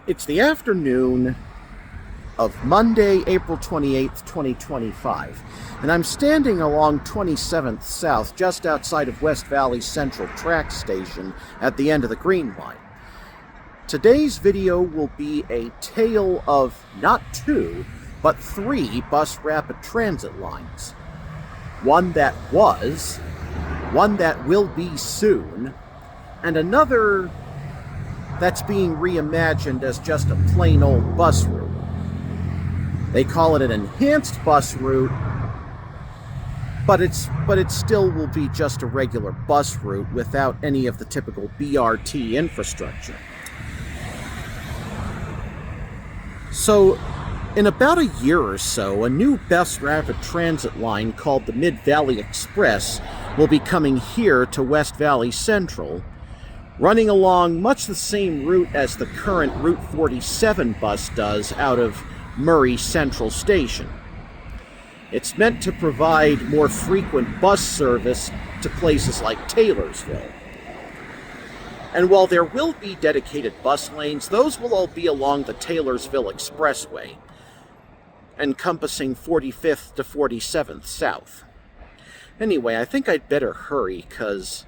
It's the afternoon of Monday, April 28th, 2025, and I'm standing along 27th South, just outside of West Valley Central TRAX station at the end of the Green Line. Today's video will be a tale of not two, but three bus rapid transit lines. One that was, one that will be soon, and another that's being reimagined as just a plain old bus route. They call it an enhanced bus route, but it still will be just a regular bus route without any of the typical BRT infrastructure. So, in about a year or so, a new bus rapid transit line called the Mid-Valley Express will be coming here to West Valley Central, running along much the same route as the current Route 47 bus does out of Murray Central Station. It's meant to provide more frequent bus service to places like Taylorsville. And while there will be dedicated bus lanes, those will all be along the Taylorsville Expressway, encompassing 45th to 47th South. Anyway, I think I'd better hurry, because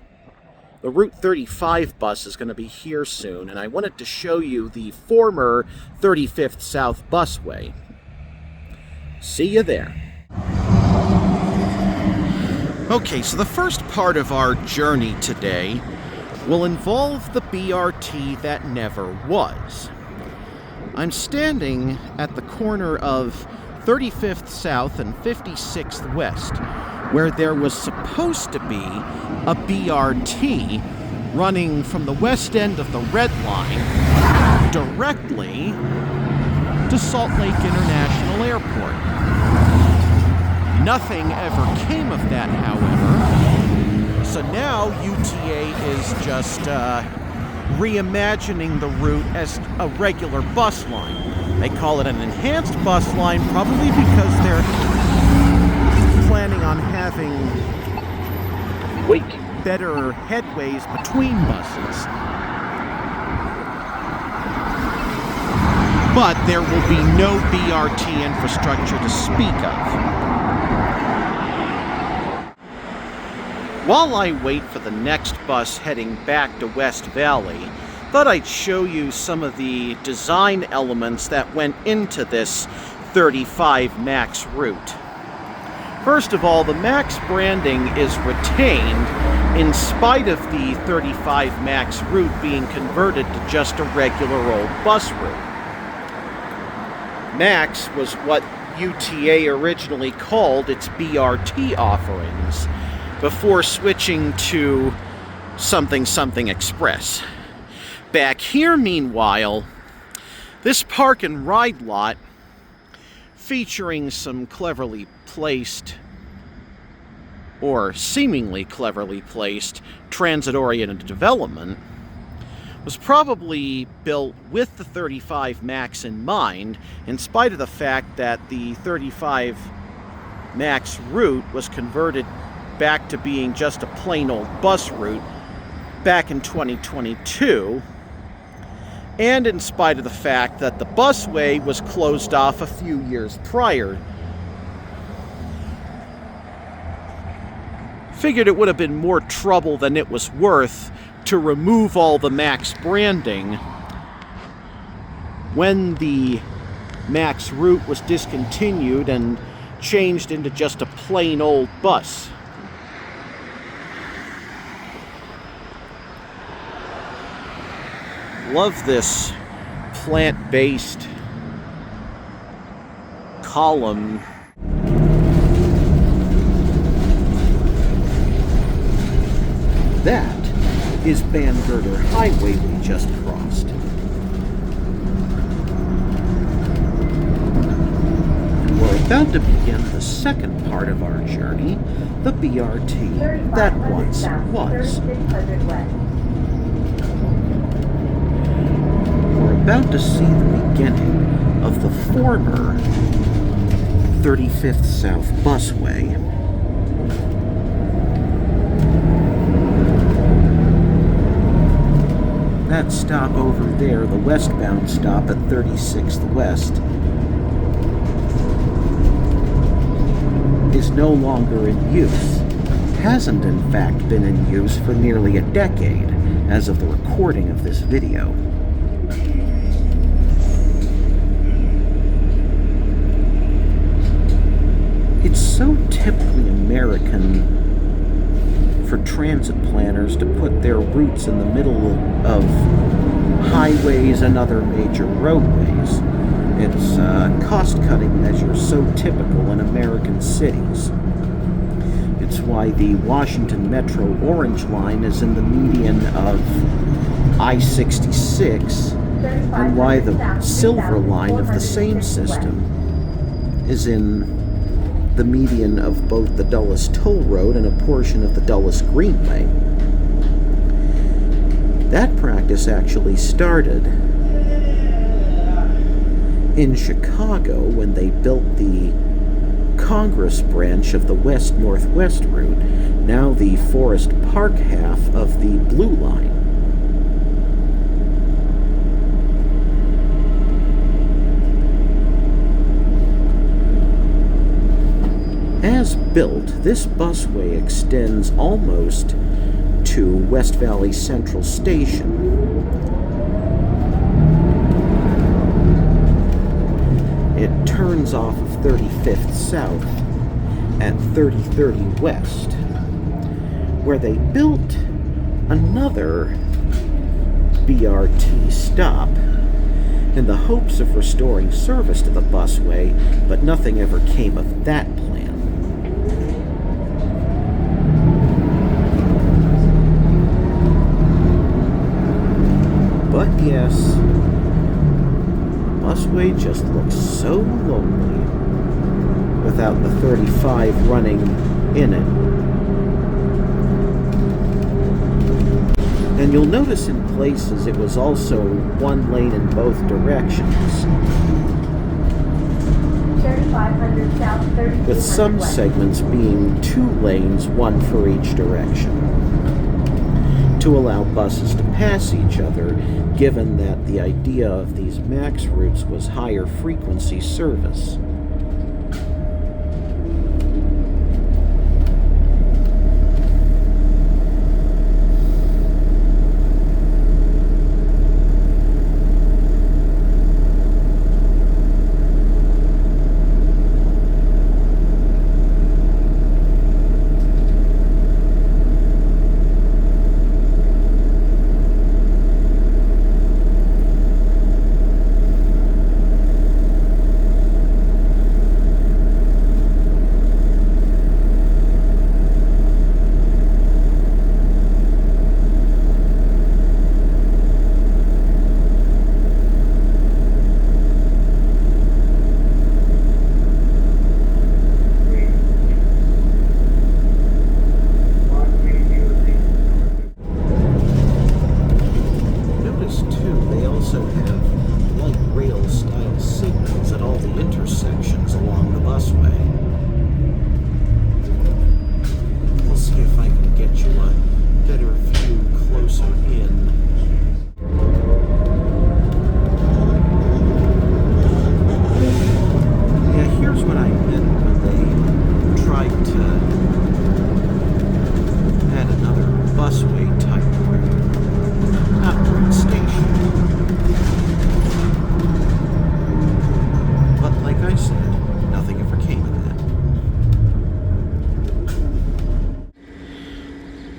the Route 35 bus is going to be here soon, and I wanted to show you the former 35th South busway. See you there. Okay, so the first part of our journey today will involve the BRT that never was. I'm standing at the corner of 35th South and 56th West, where there was supposed to be a BRT running from the west end of the Red Line directly to Salt Lake International Airport. Nothing ever came of that, however, so now UTA is just reimagining the route as a regular bus line. They call it an enhanced bus line, probably because they're planning on having better headways between buses. But there will be no BRT infrastructure to speak of. While I wait for the next bus heading back to West Valley, thought I'd show you some of the design elements that went into this 35 Max route. First of all, the Max branding is retained in spite of the 35 Max route being converted to just a regular old bus route. Max was what UTA originally called its BRT offerings, before switching to something Express. Back here, meanwhile, this park and ride lot, featuring some cleverly placed, or seemingly cleverly placed, transit-oriented development, was probably built with the 35 Max in mind, in spite of the fact that the 35 Max route was converted back to being just a plain old bus route back in 2022, and in spite of the fact that the busway was closed off a few years prior. Figured it would have been more trouble than it was worth to remove all the Max branding when the Max route was discontinued and changed into just a plain old bus. Love this plant-based column. That is Bangerter Highway we just crossed. And we're about to begin the second part of our journey, the BRT that once was. About to see the beginning of the former 35th South busway. That stop over there, the westbound stop at 36th West, is no longer in use. Hasn't, in fact, been in use for nearly a decade as of the recording of this video. It's so typically American for transit planners to put their routes in the middle of highways and other major roadways. It's a cost-cutting measure so typical in American cities. It's why the Washington Metro Orange Line is in the median of I-66, and why the Silver Line of the same system is in the median of both the Dulles Toll Road and a portion of the Dulles Greenway. That practice actually started in Chicago when they built the Congress branch of the West-Northwest route, now the Forest Park half of the Blue Line. As built, this busway extends almost to West Valley Central Station. It turns off of 35th South at 3030 West, where they built another BRT stop in the hopes of restoring service to the busway, but nothing ever came of that plan. But yes, busway just looks so lonely without the 35 running in it. And you'll notice in places it was also one lane in both directions, with some segments being 2 lanes, one for each direction, to allow buses to pass each other, given that the idea of these MAX routes was higher frequency service.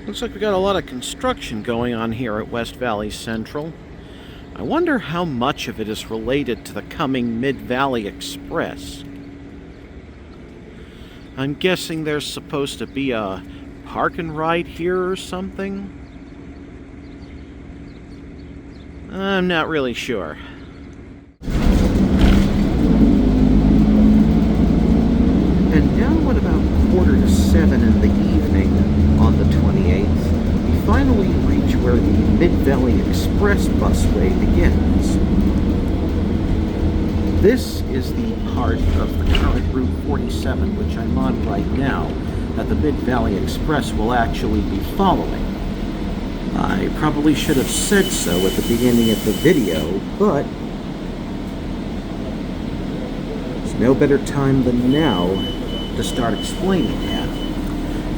Looks like we got a lot of construction going on here at West Valley Central. I wonder how much of it is related to the coming Mid-Valley Express. I'm guessing there's supposed to be a park and ride here or something? I'm not really sure. And now at about 6:45 in the evening on the 28th, we finally reach where the Mid-Valley Express busway begins. This is the part of the current Route 47, which I'm on right now, that the Mid-Valley Express will actually be following. I probably should have said so at the beginning of the video, but there's no better time than now to start explaining that.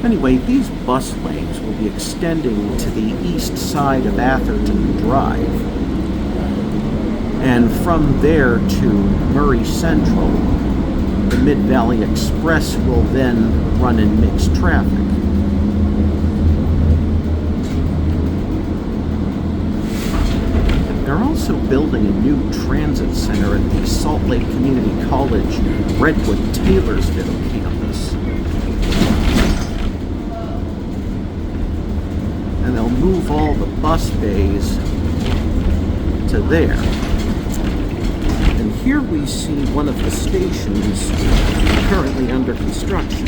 Anyway, these bus lanes will be extending to the east side of Atherton Drive, and from there to Murray Central, the Mid-Valley Express will then run in mixed traffic. They're also building a new transit center at the Salt Lake Community College Redwood-Taylorsville campus. And they'll move all the bus bays to there. And here we see one of the stations currently under construction.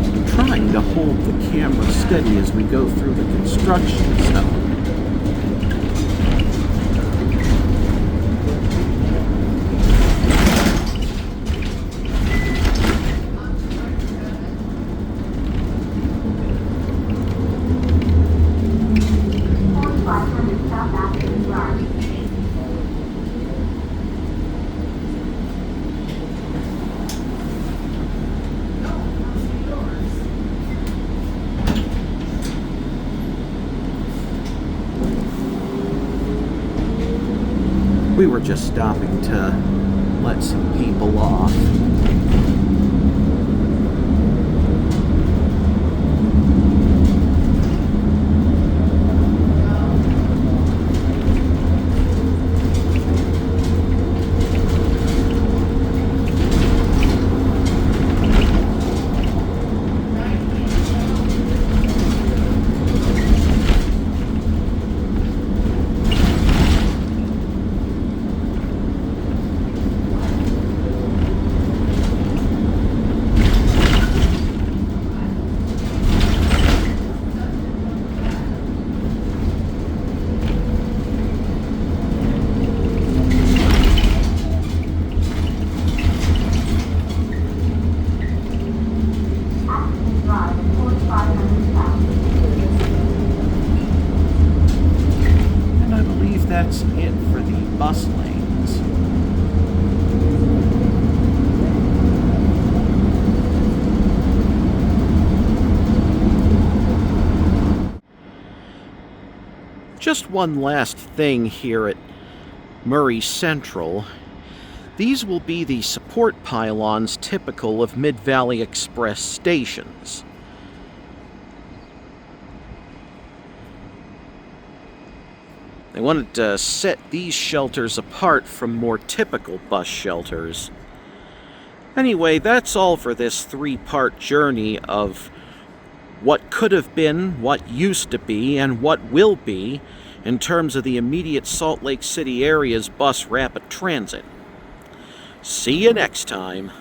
I'm trying to hold the camera steady as we go through the construction zone. We were just stopping to let some people off. And I believe that's it for the bus lanes. Just one last thing here at Murray Central. These will be the support pylons typical of Mid-Valley Express stations. They wanted to set these shelters apart from more typical bus shelters. Anyway, that's all for this three-part journey of what could have been, what used to be, and what will be in terms of the immediate Salt Lake City area's bus rapid transit. See you next time.